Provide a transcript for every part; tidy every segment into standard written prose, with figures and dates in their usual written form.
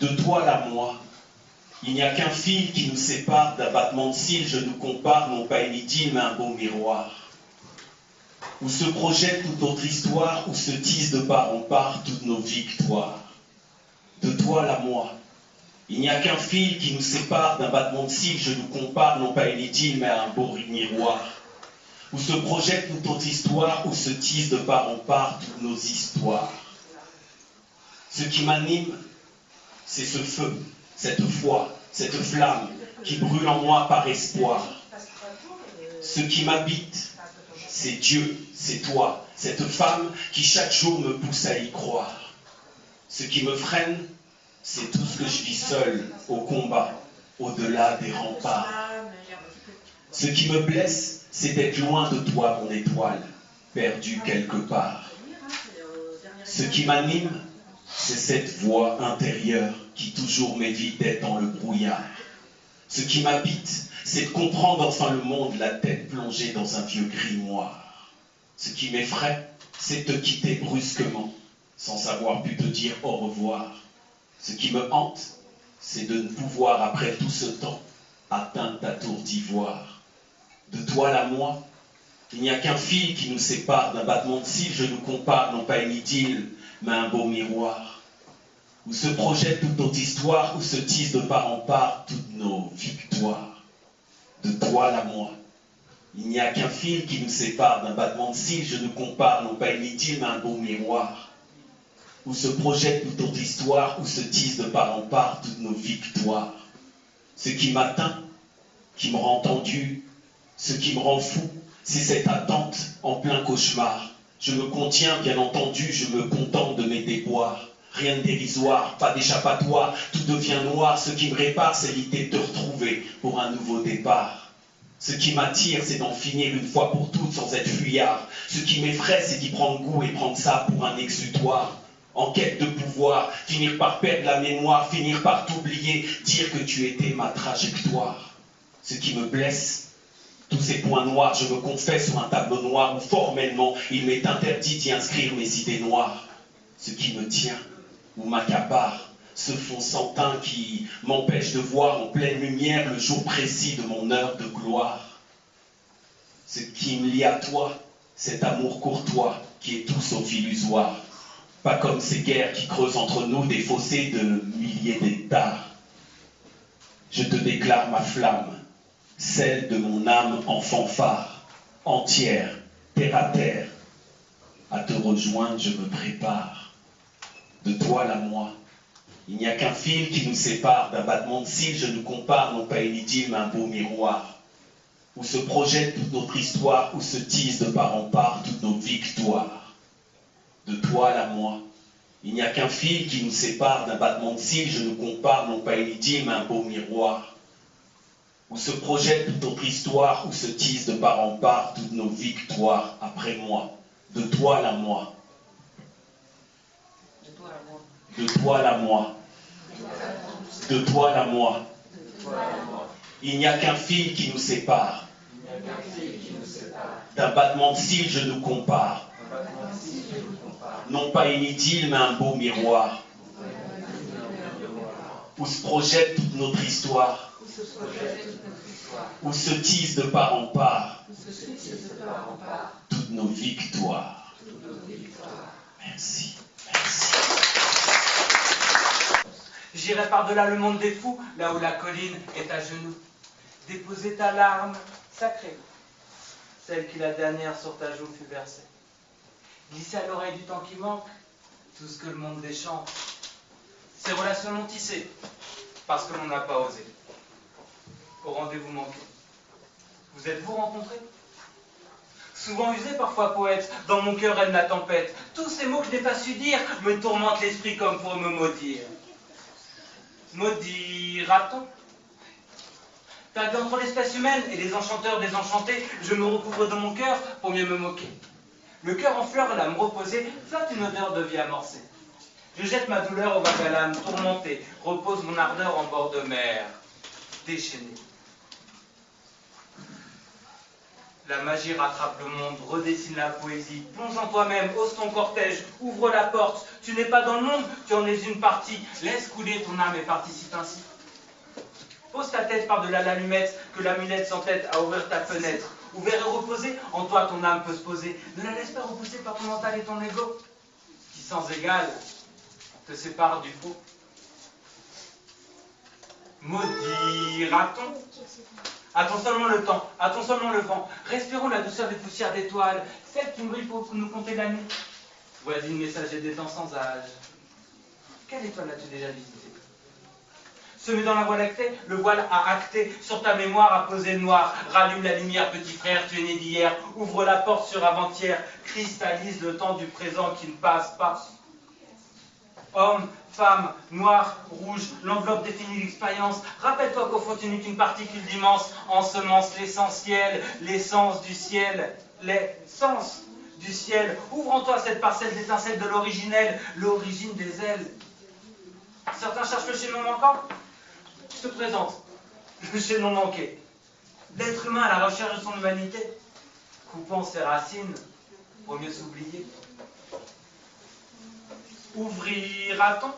De toi à moi, il n'y a qu'un fil qui nous sépare, d'un battement de cils, je nous compare, non pas une idylle, mais un beau miroir. Où se projette toute notre histoire, où se tissent de part en part toutes nos victoires. De toi à moi, il n'y a qu'un fil qui nous sépare, d'un battement de cils, je nous compare, non pas une idylle, mais un beau miroir. Où se projette toute notre histoire, où se tissent de part en part toutes nos histoires. Ce qui m'anime, c'est ce feu, cette foi, cette flamme qui brûle en moi par espoir. Ce qui m'habite, c'est Dieu, c'est toi, cette femme qui chaque jour me pousse à y croire. Ce qui me freine, c'est tout ce que je vis seul, au combat, au-delà des remparts. Ce qui me blesse, c'est d'être loin de toi, mon étoile, perdue quelque part. Ce qui m'anime, c'est cette voix intérieure qui toujours m'évite d'être dans le brouillard. Ce qui m'habite, c'est de comprendre enfin le monde, la tête plongée dans un vieux grimoire. Ce qui m'effraie, c'est de te quitter brusquement, sans savoir plus te dire au revoir. Ce qui me hante, c'est de ne pouvoir, après tout ce temps, atteindre ta tour d'ivoire. De toi à moi, il n'y a qu'un fil qui nous sépare, d'un battement de cils, je nous compare, non pas une idylle, mais un beau miroir. Où se projette toute notre histoire, où se tissent de part en part toutes nos victoires. De toi à moi, il n'y a qu'un fil qui nous sépare, d'un battement de cils, je nous compare, non pas une idylle, mais un beau miroir. Où se projette toute notre histoire, où se tissent de part en part toutes nos victoires. Ce qui m'atteint, qui me rend tendu, ce qui me rend fou, c'est cette attente en plein cauchemar. Je me contiens, bien entendu, je me contente de mes déboires. Rien de dérisoire, pas d'échappatoire, tout devient noir. Ce qui me répare, c'est l'idée de te retrouver pour un nouveau départ. Ce qui m'attire, c'est d'en finir une fois pour toutes sans être fuyard. Ce qui m'effraie, c'est d'y prendre goût et prendre ça pour un exutoire. En quête de pouvoir, finir par perdre la mémoire, finir par t'oublier, dire que tu étais ma trajectoire. Ce qui me blesse, tous ces points noirs, je me confesse sur un tableau noir où formellement il m'est interdit d'y inscrire mes idées noires. Ce qui me tient ou m'accapare, ce fond sans teint qui m'empêche de voir en pleine lumière le jour précis de mon heure de gloire. Ce qui me lie à toi, cet amour courtois qui est tout sauf illusoire. Pas comme ces guerres qui creusent entre nous des fossés de milliers d'hectares. Je te déclare ma flamme, celle de mon âme en fanfare, entière, terre à terre. À te rejoindre, je me prépare. De toi à moi, il n'y a qu'un fil qui nous sépare, d'un battement de cils, je nous compare, non pas une idylle, mais un beau miroir. Où se projette toute notre histoire, où se tissent de part en part toutes nos victoires. De toi à moi, il n'y a qu'un fil qui nous sépare, d'un battement de cils, je nous compare, non pas une idylle, mais un beau miroir. Où se projette toute notre histoire, où se tissent de part en part toutes nos victoires après moi. De toi à moi. De toi à moi. De toi à moi. Il n'y a qu'un fil qui nous sépare. D'un battement de cils, je nous compare. Non pas une idylle, mais un beau miroir. Où se projette toute notre histoire. Où se tissent de part en part toutes nos victoires. Merci. Merci. J'irai par-delà le monde des fous, là où la colline est à genoux. Déposer ta larme sacrée, celle qui la dernière sur ta joue fut versée. Glisser à l'oreille du temps qui manque, tout ce que le monde déchante. Ces relations non tissées, parce que l'on n'a pas osé. Au rendez-vous manqué. Vous êtes-vous rencontrés? Souvent usé, parfois poète, dans mon cœur elle la tempête. Tous ces mots que je n'ai pas su dire me tourmentent l'esprit comme pour me maudire. Maudira-t-on? Perdu entre l'espèce humaine et les enchanteurs désenchantés, je me recouvre de mon cœur pour mieux me moquer. Le cœur en fleurs, l'âme reposée, flotte une odeur de vie amorcée. Je jette ma douleur au vague à l'âme tourmentée, repose mon ardeur en bord de mer, déchaînée. La magie rattrape le monde, redessine la poésie, plonge en toi-même, ose ton cortège, ouvre la porte. Tu n'es pas dans le monde, tu en es une partie. Laisse couler ton âme et participe ainsi. Pose ta tête par-delà l'allumette, que l'amulette s'entête à ouvrir ta fenêtre. Ouvert et reposé, en toi ton âme peut se poser. Ne la laisse pas repousser par ton mental et ton ego, qui sans égal te sépare du faux. Maudira-t-on? Attends seulement le temps, attends seulement le vent. Respirons la douceur des poussières d'étoiles, celles qui brillent pour nous compter la nuit. Voisine messager des temps sans âge. Quelle étoile as-tu déjà visitée? Semé dans la voie lactée, le voile a acté, sur ta mémoire a posé le noir. Rallume la lumière, petit frère, tu es né d'hier. Ouvre la porte sur avant-hier, cristallise le temps du présent qui ne passe pas. Homme, femme, noir, rouge, l'enveloppe définit l'expérience. Rappelle-toi qu'au fond tu n'es qu'une particule d'immense, ensemence l'essentiel, l'essence du ciel, l'essence du ciel. Ouvre en toi cette parcelle d'étincelle de l'originel, l'origine des ailes. Certains cherchent le chaînon manquant. Je te présente le chaînon manqué. L'être humain à la recherche de son humanité, coupant ses racines pour mieux s'oublier. Ouvrira-t-on?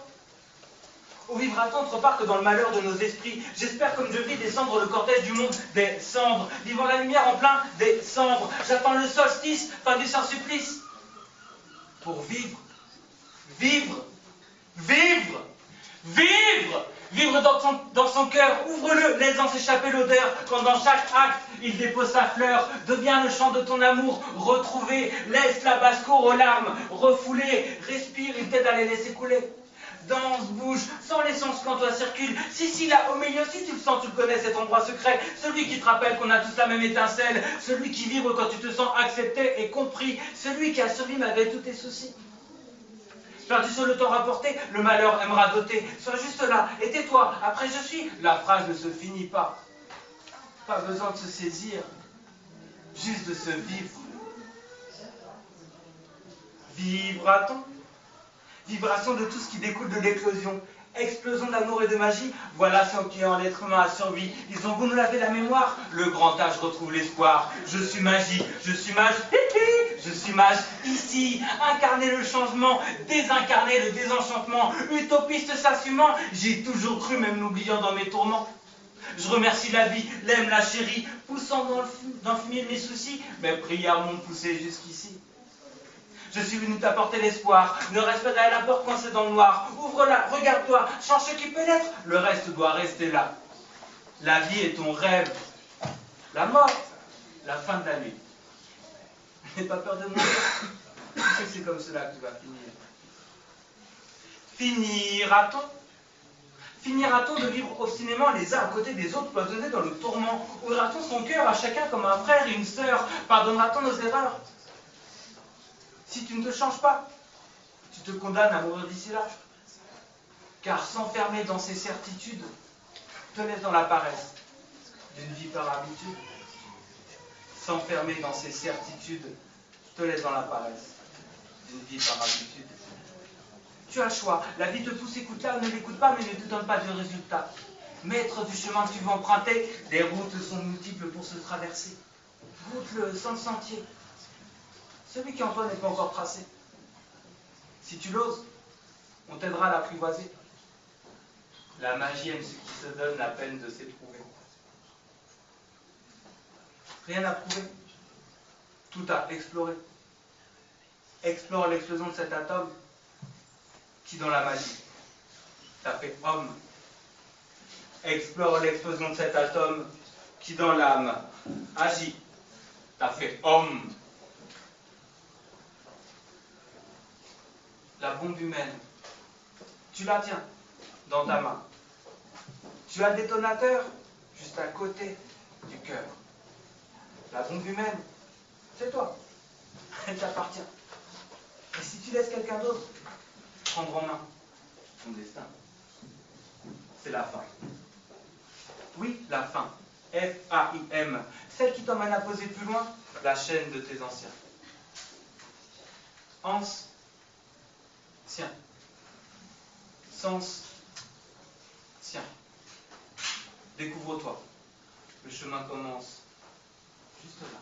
Ou vivra-t-on autre part que dans le malheur de nos esprits? J'espère comme je vis descendre le cortège du monde des cendres, vivant la lumière en plein décembre. J'attends le solstice, fin du Saint-Supplice. Pour vivre, vivre, vivre, vivre! Vivre dans son cœur, ouvre-le, laissant s'échapper l'odeur, quand dans chaque acte il dépose sa fleur. Deviens le chant de ton amour, retrouvé, laisse la basse-cour aux larmes, refoulé, respire, il t'aide à les laisser couler. Danse, bouge, sans l'essence quand toi circule. Si, là, au milieu, si tu le sens, tu le connais, cet endroit secret. Celui qui te rappelle qu'on a tous la même étincelle. Celui qui vibre quand tu te sens accepté et compris. Celui qui a survécu malgré tous tes soucis. Perdu sur le temps rapporté, le malheur aimera doter. Sois juste là, et tais-toi, après je suis. La phrase ne se finit pas. Pas besoin de se saisir, juste de se vivre. Vibra-t-on? Vibration de tout ce qui découle de l'éclosion. Explosion d'amour et de magie, voilà ce qui en l'être humain a survie. Ils ont beau nous laver la mémoire, le grand âge retrouve l'espoir. Je suis magie, je suis mage, je suis mage ici. Incarner le changement, désincarner le désenchantement. Utopiste s'assumant, j'ai toujours cru, même l'oubliant dans mes tourments. Je remercie la vie, l'aime, la chérie, poussant dans le fumier de mes soucis. Mes prières m'ont poussé jusqu'ici. Je suis venu t'apporter l'espoir. Ne reste pas derrière la porte coincée dans le noir. Ouvre-la, regarde-toi, change ce qui peut l'être. Le reste doit rester là. La vie est ton rêve. La mort, la fin de la nuit. N'aie pas peur de mourir. Tu sais que c'est comme cela que tu vas finir. Finira-t-on? Finira-t-on de vivre obstinément les uns à côté des autres, cloisonnés dans le tourment? Ouvrira-t-on son cœur à chacun comme un frère et une sœur? Pardonnera-t-on nos erreurs? Si tu ne te changes pas, tu te condamnes à mourir d'ici là. Car s'enfermer dans ces certitudes te laisse dans la paresse d'une vie par habitude. S'enfermer dans ces certitudes te laisse dans la paresse d'une vie par habitude. Tu as le choix. La vie te pousse, écoute-la ou ne l'écoute pas, mais ne te donne pas de résultat. Maître du chemin que tu veux emprunter, les routes sont multiples pour se traverser. Route-le sans le sentier. Celui qui en toi n'est pas encore tracé. Si tu l'oses, on t'aidera à l'apprivoiser. La magie aime ce qui se donne la peine de s'éprouver. Rien à prouver, tout à explorer. Explore l'explosion de cet atome qui, dans la magie, t'a fait homme. Explore l'explosion de cet atome qui, dans l'âme, agit, t'a fait homme. La bombe humaine, tu la tiens dans ta main. Tu as le détonateur juste à côté du cœur. La bombe humaine, c'est toi. Elle t'appartient. Et si tu laisses quelqu'un d'autre prendre en main ton destin, c'est la fin. Oui, la fin. F-A-I-M. Celle qui t'emmène à poser plus loin la chaîne de tes anciens. Anse. Tiens. Sens. Tiens. Découvre-toi. Le chemin commence juste là.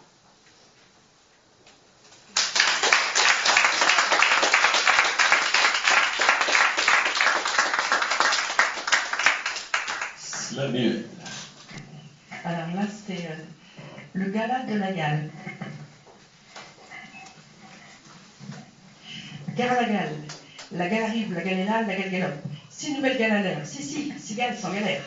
Manuel. Alors là, c'est le gala de la gale. Gare à la gale. La gale arrive, la gale est là, la gale galope. 6 nouvelles gales à l'heure. Si, 6 gales sans galère.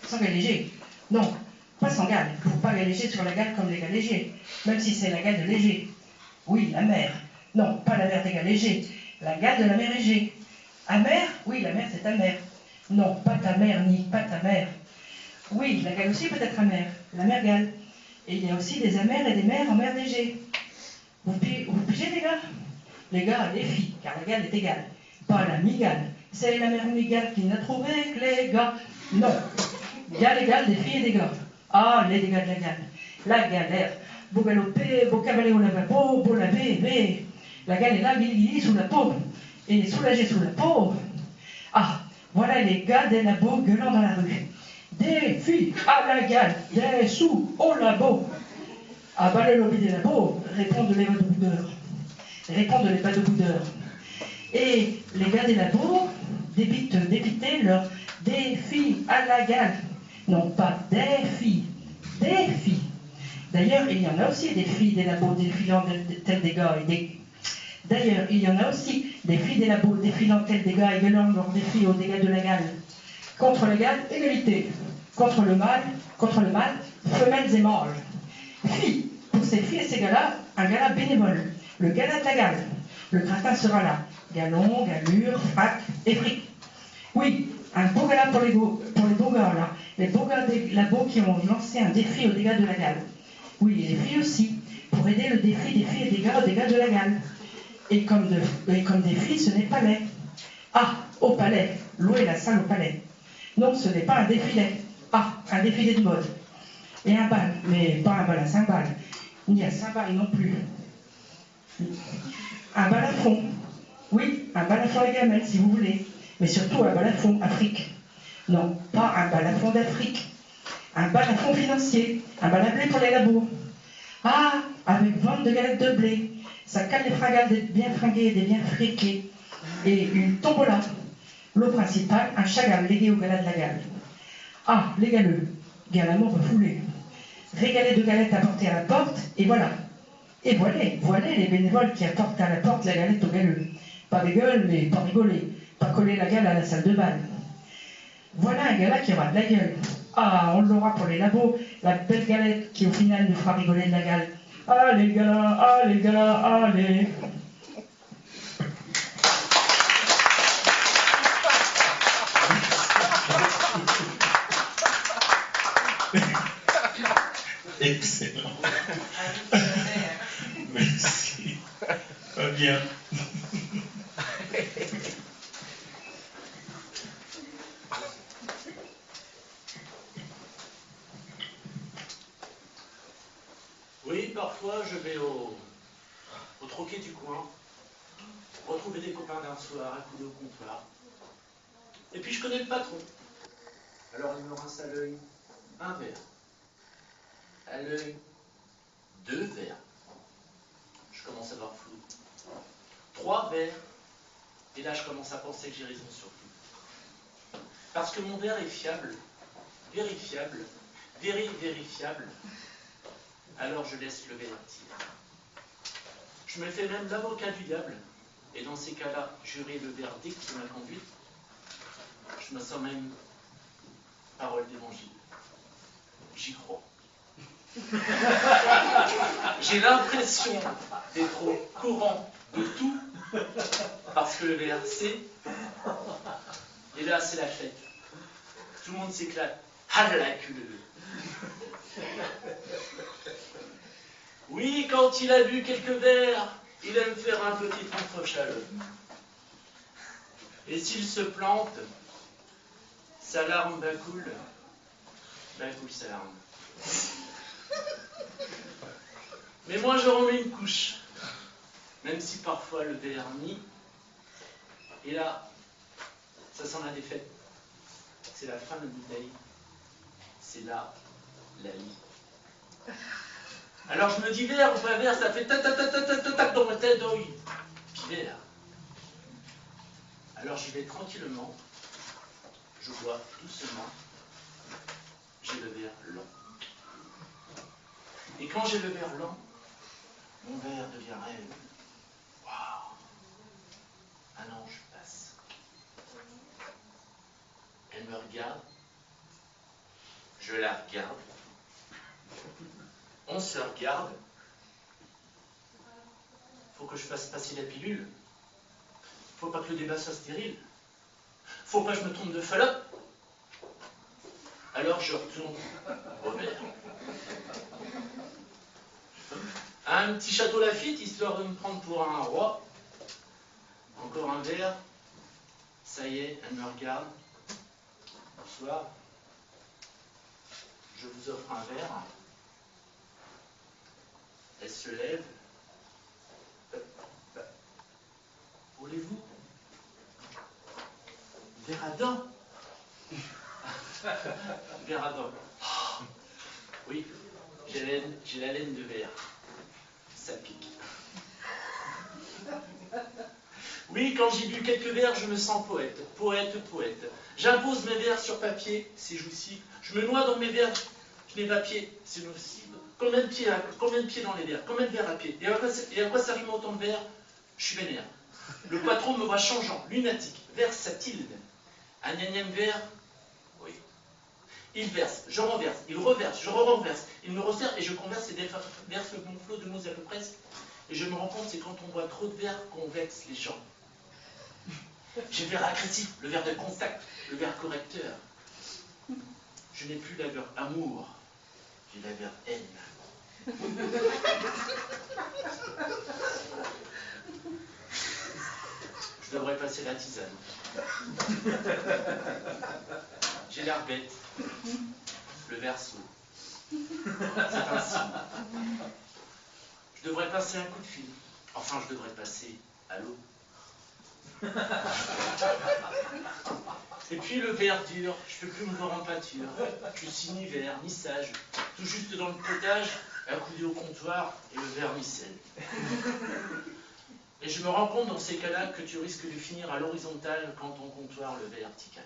Sans galéger. Non, pas sans gale. Il ne faut pas galéger sur la gale comme les gales légers. Même si c'est la gale de léger. Oui, la mer. Non, pas la mer des gales légers. La gale de la mer Égée. Amère? Oui, la mer c'est amère. Non, pas ta mère, ni pas ta mère. Oui, la gale aussi peut être amère. La mer gale. Et il y a aussi des amers et des mers en mer d'Égée. Vous pigez les gars? Les gars, les filles, car la gale est égale. Pas la migale. C'est la mère migale qui n'a trouvé que les gars. Non. Gale égale des filles et des gars. Ah, les dégâts de la gale. La galère. Beau galoper, beau cavaler au lavabo, beau laver, mais la gale est là, guili sous la peau. Et soulagé sous la peau. Ah, voilà les gars des labos gueulant dans la rue. Des filles à la gale, des sous au labo. Ah bah le lobby des labos, répondent les bateaux-boudeurs. Répondent les bateaux-boudeurs. Et les gars des labos dépitaient leur des filles à la gale. Non pas des filles, des filles. D'ailleurs, il y en a aussi des filles des labos défilant tels des gars et des... D'ailleurs, il y en a aussi des filles des labos défilant tels des gars et gueulant leurs défis aux dégâts de la gale. Contre la gale, égalité. Contre le mal, femelles et mâles. Filles, pour ces filles et ces gars-là, un gala bénévole. Le gala de la gale. Le gratin sera là. Galon, galure, frac et fric. Oui, un beau gala pour les beaux gars là. Les beaux gars des labos qui ont lancé un défi aux dégâts de la gale. Oui, et les filles aussi, pour aider le défi des filles et des gars aux dégâts de la gale. Et comme des filles, ce n'est pas laid. Ah, au palais, louer la salle au palais. Non, ce n'est pas un défilé. Ah, un défilé de mode. Et un bal, mais pas un bal à 5 balles, ni à 5 balles non plus. Un bal à fond. Oui, un bal à fond les gamelles, si vous voulez. Mais surtout un bal à fond Afrique. Non, pas un bal à fond d'Afrique. Un bal à fond financier. Un bal à blé pour les labos. Ah, avec vente de galettes de blé. Ça cale les fringales des bien fringués, des bien friqués. Et une tombola. L'eau principale, un chagall légué au gala de la gale. Ah, les galeux, galamment refoulés. Régalés de galettes apportées à la porte, et voilà. Et voilà les bénévoles qui apportent à la porte la galette aux galeux. Pas des gueules, mais pas rigoler. Pas coller la gale à la salle de bal. Voilà un gala qui aura de la gueule. Ah, on l'aura pour les labos, la belle galette qui au final nous fera rigoler de la gale. Allez gala, allez gala, allez. Excellent. Merci. Pas bien. Oui, parfois je vais au troquet du coin, retrouver des copains d'un soir, accoudés au comptoir. Et puis je connais le patron. Alors il me rince à l'œil un verre. À l'œil, 2 verres. Je commence à voir flou. 3 verres. Et là, je commence à penser que j'ai raison sur tout. Parce que mon verre est fiable, vérifiable, vérifiable. Alors je laisse le verre tirer. Je me fais même l'avocat du diable. Et dans ces cas-là, jurer le verdict de ma conduite. Je me sens même parole d'évangile. J'y crois. J'ai l'impression d'être au courant de tout, parce que le verre c'est, et là c'est la fête. Tout le monde s'éclate. Ah la culeux. Oui, quand il a bu quelques verres, il aime faire un petit entre-chaleux. Et s'il se plante, sa larme coule sa larme. Mais moi je remets une couche, même si parfois le verre nie. Et là, ça sent la défaite. C'est la fin de la bouteille. C'est là la vie. Alors je me dis verre ou pas verre, ça fait tac dans ma tête, oui. Puis verre. Alors j'y vais tranquillement, je bois doucement, j'ai le verre lent. Et quand j'ai le verre lent, mon verre devient rêve. Waouh! Un ange passe. Elle me regarde. Je la regarde. On se regarde. Faut que je fasse passer la pilule. Faut pas que le débat soit stérile. Faut pas que je me trompe de Fallope. Alors je retourne au verre. Un petit château Lafite, histoire de me prendre pour un roi. Encore un verre. Ça y est, elle me regarde. Bonsoir. Je vous offre un verre. Elle se lève. Voulez-vous? Verre à dents. Verre à dents. Oui, j'ai la laine de verre. Ça pique. Oui, quand j'ai bu quelques verres, je me sens poète. Poète, poète. J'impose mes verres sur papier, c'est jouissif. Je me noie dans mes verres, mes papiers, c'est nocif. Combien de pieds dans les verres? Combien de verres à pied? Et à quoi ça rime autant de verres? Je suis vénère. Le patron me voit changeant, lunatique, versatile. Un énième verre, oui. Il verse, je renverse, il reverse, je renverse. Il me resserre et je converse et verse mon flot de mots à peu près. Et je me rends compte, c'est quand on boit trop de verre qu'on vexe les gens. J'ai le verre agressif, le verre de contact, le verre correcteur. Je n'ai plus la verre amour, j'ai la verre haine. Je devrais passer la tisane. J'ai l'air bête. Le verso. C'est un signe. Je devrais passer un coup de fil. Enfin, je devrais passer à l'eau. Et puis le verre dur, je ne peux plus me voir en pâture. Je suis ni vert, ni sage. Tout juste dans le potage, accoudé au comptoir et le vermicelle. Et je me rends compte dans ces cas-là que tu risques de finir à l'horizontale quand ton comptoir le vertical.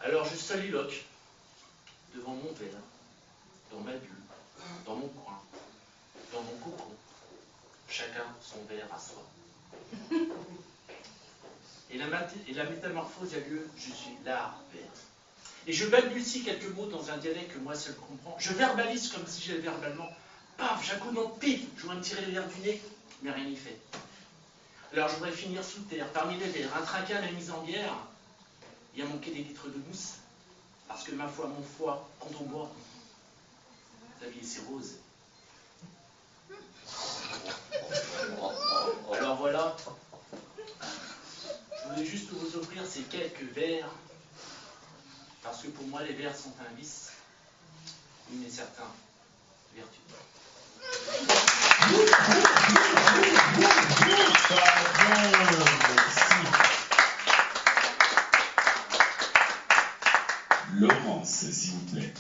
Alors je soliloque devant mon verre, dans ma bulle, dans mon coin, dans mon cocon. Chacun son verre à soi. Et la métamorphose a lieu, je suis l'art vert. Et je balbutie quelques mots dans un dialecte que moi seul comprends. Je verbalise comme si j'avais verbalement. Paf, j'accoude mon pif, je voudrais me tirer les verres du nez, mais rien n'y fait. Alors je voudrais finir sous terre, parmi les verres, un trinquet à la mise en bière. Il y a manqué des litres de mousse, parce que ma foi, mon foie, quand on boit, sa vie c'est rose. Alors voilà, je voulais juste vous offrir ces quelques verres, parce que pour moi les verres sont un vice, mais certains vertus. Laurence, s'il vous plaît.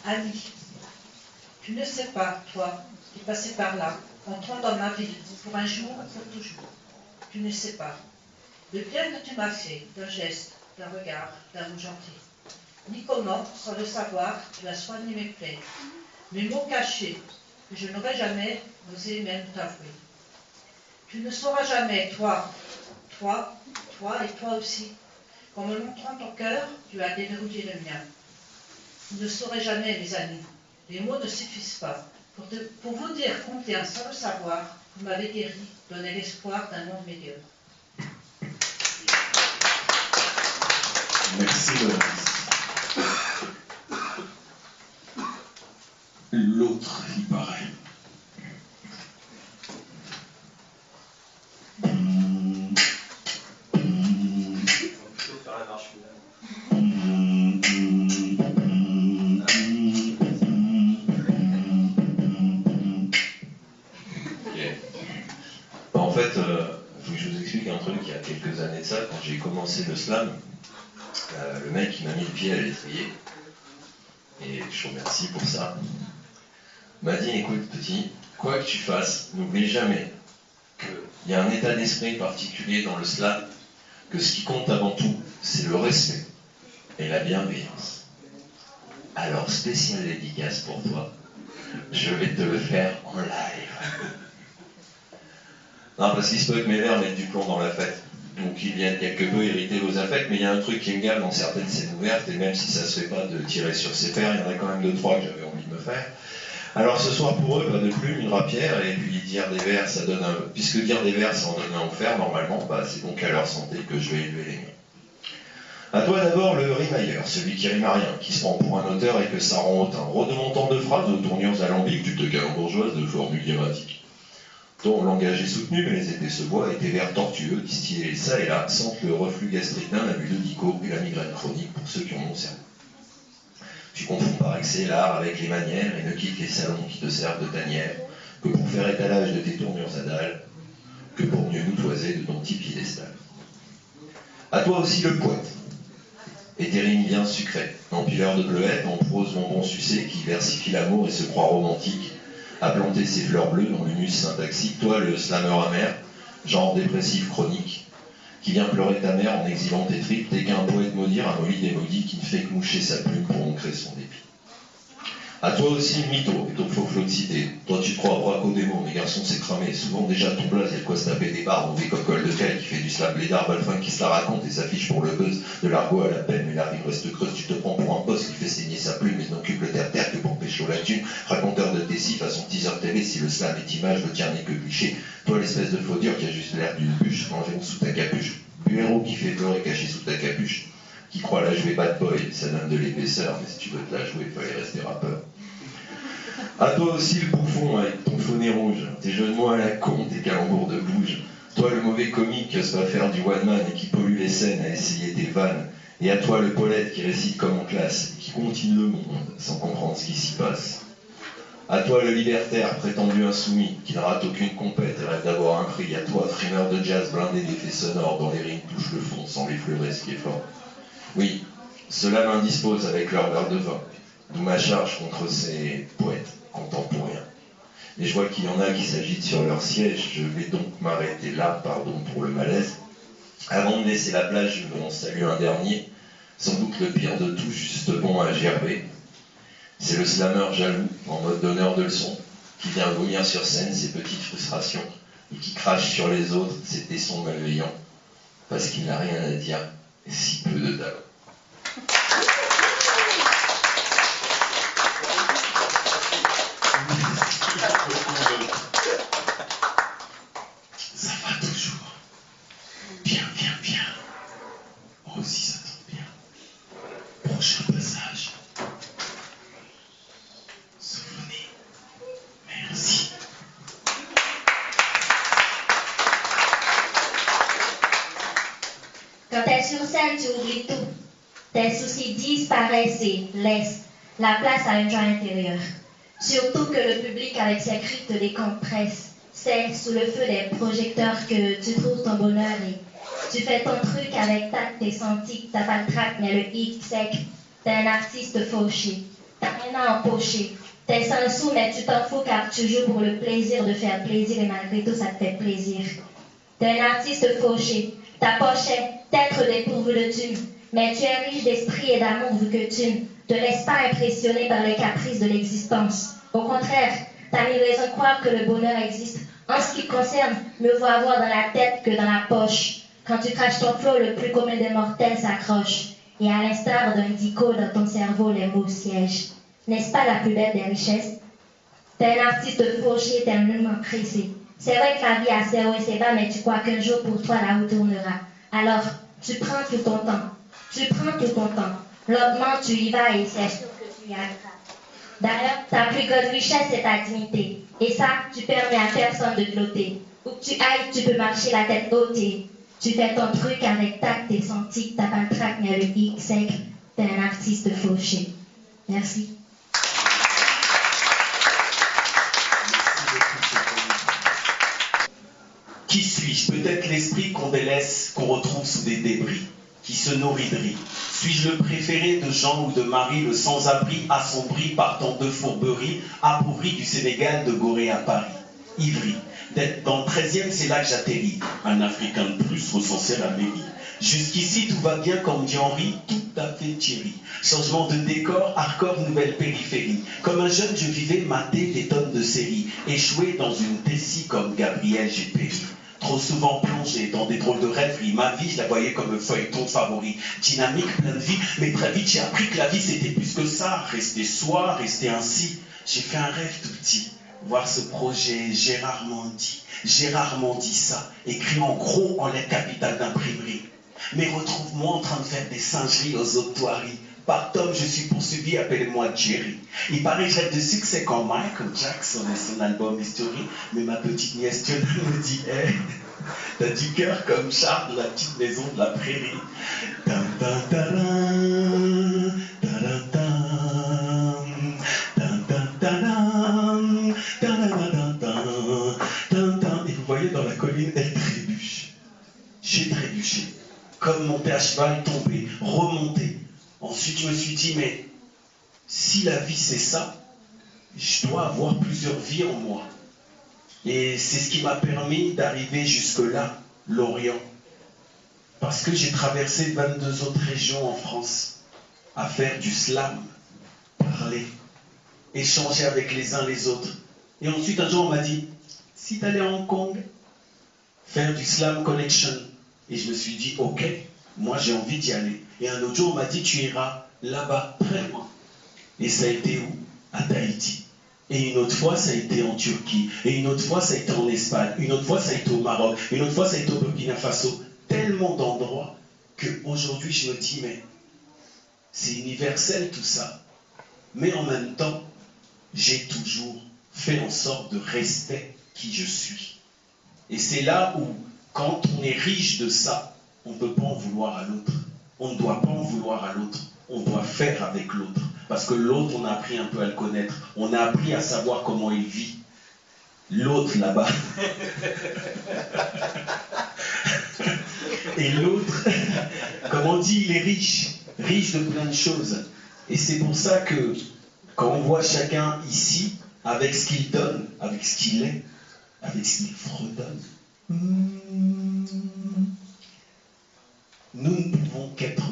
Annie, tu ne sais pas, toi, qui passais par là, entrant dans ma vie, pour un jour, pour toujours. Tu ne sais pas le bien que tu m'as fait, d'un geste, d'un regard, d'un mot gentil. Ni comment, sans le savoir, tu as soigné mes plaies, mes mots cachés, que je n'aurais jamais osé même t'avouer. Tu ne sauras jamais, toi et toi aussi, qu'en me montrant ton cœur, tu as déverrouillé le mien. Vous ne saurez jamais, mes amis, les mots ne suffisent pas. Pour vous dire combien, sans le savoir, vous m'avez guéri, donné l'espoir d'un monde meilleur. Merci, Laurence. L'autre, il paraît. En fait, il faut que je vous explique un truc. Il y a quelques années de ça, quand j'ai commencé le slam, le mec qui m'a mis le pied à l'étrier, et je vous remercie pour ça, m'a dit, écoute petit, quoi que tu fasses, n'oublie jamais que il y a un état d'esprit particulier dans le slam, que ce qui compte avant tout, c'est le respect et la bienveillance. Alors, spéciale dédicace pour toi, je vais te le faire en live. Non, parce qu'il se peut que mes vers mettent du plomb dans la fête, donc ils viennent quelque peu irriter vos affects, mais il y a un truc qui me gave dans certaines scènes ouvertes, et même si ça se fait pas de tirer sur ses pairs, il y en a quand même 2-3 que j'avais envie de me faire. Alors ce soir pour eux, pas de plume, une rapière, et puis dire des vers, ça donne un... Puisque dire des vers, ça en donne un offert, normalement, c'est donc à leur santé que je vais élever les miens. À toi d'abord le rimailleur, celui qui rime à rien, qui se prend pour un auteur et que ça rend hautain. Redemontant de phrases aux tournures alambiques, tu te calembourgeoises de formules grammatiques. Ton langage est soutenu, mais les épées se voient, et tes vers tortueux, distillés ça et là, sentent le reflux gastrique d'un abus de dico et la migraine chronique pour ceux qui en ont cerveau. Tu confonds par excès l'art avec les manières et ne quittes les salons qui te servent de tanière que pour faire étalage de tes tournures à dalles, que pour mieux nous toiser de ton petit piédestal. À toi aussi le poète, et tes rimes bien sucrées, empileur de bleuettes, en prose bonbon sucé qui versifie l'amour et se croit romantique, à planter ses fleurs bleues dans l'humus syntaxique, toi le slammer amer, genre dépressif chronique, qui vient pleurer ta mère en exilant tes tripes, t'es qu'un poète maudit, un molly des maudits qui ne fait que moucher sa plume pour ancrer son dépit. À toi aussi, mytho, et ton faux flot de cité. Toi, tu te crois braco des mots, mais garçon, c'est cramé. Souvent, déjà, ton blaze, il y a de quoi se taper des barres, des cocoles de caille qui fait du slap blédard, balfin qui se la raconte et s'affiche pour le buzz. De l'argot à la peine, mais la rime reste creuse. Tu te prends pour un boss qui fait saigner sa plume, mais n'occupe le terre-terre que pour pécho la thune. Raconteur de tessif à son teaser télé, si le slam est image, le tien n'est que cliché. Toi, l'espèce de faux dur qui a juste l'air d'une bûche, rangée sous ta capuche. Bureau qui fait pleurer caché sous ta capuche. Qui croit la jouer bad boy, ça donne de l'épaisseur, mais si tu veux te la jouer, il fallait rester rappeur. À toi aussi le bouffon avec ton faux nez rouge, tes jeux de mots à la con, tes calembours de bouge. Toi le mauvais comique qui ose pas faire du one man et qui pollue les scènes à essayer tes vannes. Et à toi le poète qui récite comme en classe et qui continue le monde sans comprendre ce qui s'y passe. À toi le libertaire prétendu insoumis qui ne rate aucune compète et rêve d'avoir un prix. À toi frimeur de jazz blindé d'effets sonores dont les rimes touchent le fond sans l'effleurer ce qui est fort. Oui, cela m'indispose avec leur verre de vin, d'où ma charge contre ces poètes contemporains. Et je vois qu'il y en a qui s'agitent sur leur siège, je vais donc m'arrêter là, pardon pour le malaise. Avant de laisser la place, je veux en saluer un dernier, sans doute le pire de tout, juste bon à gerber. C'est le slammer jaloux, en mode donneur de leçons, qui vient vomir sur scène ses petites frustrations, et qui crache sur les autres ses tessons malveillants, parce qu'il n'a rien à dire, et si peu de talent. Ça va toujours. Bien, bien, bien. Moi aussi, ça tombe bien. Prochain passage. Souvenez. Merci. Quand t'es sur scène, tu oublies tout. Tes soucis disparaissent et laissent la place à une joie intérieure. Surtout que le public, avec ses cris, te décompresse. C'est sous le feu des projecteurs que tu trouves ton bonheur et tu fais ton truc avec tact et senti. T'as pas le trac, mais le hic sec. T'es un artiste fauché. T'as rien à empocher. T'es sans sous, mais tu t'en fous car tu joues pour le plaisir de faire plaisir et malgré tout, ça te fait plaisir. T'es un artiste fauché. Ta poche est peut-être dépourvue de thunes, mais tu es riche d'esprit et d'amour vu que tu ne te laisses pas impressionner par les caprices de l'existence. Au contraire, t'as mis raison de croire que le bonheur existe. En ce qui te concerne, mieux vaut avoir dans la tête que dans la poche. Quand tu craches ton flot, le plus commun des mortels s'accroche. Et à l'instar d'un dico dans ton cerveau, les mots siègent. N'est-ce pas la plus belle des richesses? T'es un artiste fauché, éternellement pressé. C'est vrai que la vie a ses hauts et ses bas, mais tu crois qu'un jour pour toi la route tournera. Alors, tu prends tout ton temps. Tu prends tout ton temps. Lentement, tu y vas et c'est sûr que tu y arriveras. D'ailleurs, ta plus grande richesse, c'est ta dignité. Et ça, tu permets à personne de te glotter. Où que tu ailles, tu peux marcher la tête haute et tu fais ton truc avec tact et senti. T'as pas le trac, mais le hic sec. T'es un artiste fauché. Merci. Qui suis-je? Peut-être l'esprit qu'on délaisse, qu'on retrouve sous des débris, qui se nourrit de riz. Suis-je le préféré de Jean ou de Marie, le sans-abri, assombri par tant de fourberies, appauvri du Sénégal, de Gorée à Paris? Ivry, D'être dans le 13e, c'est là que j'atterris. Un Africain de plus recensé à la mairie. Jusqu'ici, tout va bien, comme dit Henri, tout à fait Thierry. Changement de décor, hardcore, nouvelle périphérie. Comme un jeune, je vivais mater des tonnes de séries. Échoué dans une tessie comme Gabriel, j'ai péri. Trop souvent plongé dans des drôles de rêveries. Ma vie, je la voyais comme un feuilleton favori. Dynamique, plein de vie, mais très vite, j'ai appris que la vie, c'était plus que ça. Rester soi, rester ainsi. J'ai fait un rêve tout petit. Voir ce projet, j'ai rarement dit ça. Écrit en gros en lettres capitales d'imprimerie. Mais retrouve-moi en train de faire des singeries aux autoiries. Par Tom, je suis poursuivi, appelez-moi Jerry. Il paraît que je rêve de succès quand Michael Jackson et son album History. Mais ma petite nièce Fiona me dit, hey, t'as du cœur comme Charles de la petite maison de la prairie. Tan, tan, taran, taran, tan, tan, tan, taran, taran, tan, tan, tan. Et vous voyez dans la colline, elle trébuche. J'ai trébuché. Comme monter à cheval, tomber, remonter. Ensuite, je me suis dit, mais si la vie c'est ça, je dois avoir plusieurs vies en moi. Et c'est ce qui m'a permis d'arriver jusque-là, l'Orient. Parce que j'ai traversé 22 autres régions en France, à faire du slam, parler, échanger avec les uns les autres. Et ensuite, un jour, on m'a dit, si tu allais à Hong Kong, faire du slam connection. Et je me suis dit, ok, moi j'ai envie d'y aller. Et un autre jour, on m'a dit, tu iras là-bas, très loin. Et ça a été où? À Tahiti. Et une autre fois, ça a été en Turquie. Et une autre fois, ça a été en Espagne. Une autre fois, ça a été au Maroc. Une autre fois, ça a été au Burkina Faso. Tellement d'endroits qu'aujourd'hui, je me dis, mais c'est universel tout ça. Mais en même temps, j'ai toujours fait en sorte de rester qui je suis. Et c'est là où, quand on est riche de ça, on ne peut pas en vouloir à l'autre. On ne doit pas en vouloir à l'autre. On doit faire avec l'autre. Parce que l'autre, on a appris un peu à le connaître. On a appris à savoir comment il vit. L'autre, là-bas. Et l'autre, comme on dit, il est riche. Riche de plein de choses. Et c'est pour ça que, quand on voit chacun ici, avec ce qu'il donne, avec ce qu'il est, avec ce qu'il fredonne, nous ne pouvons qu'être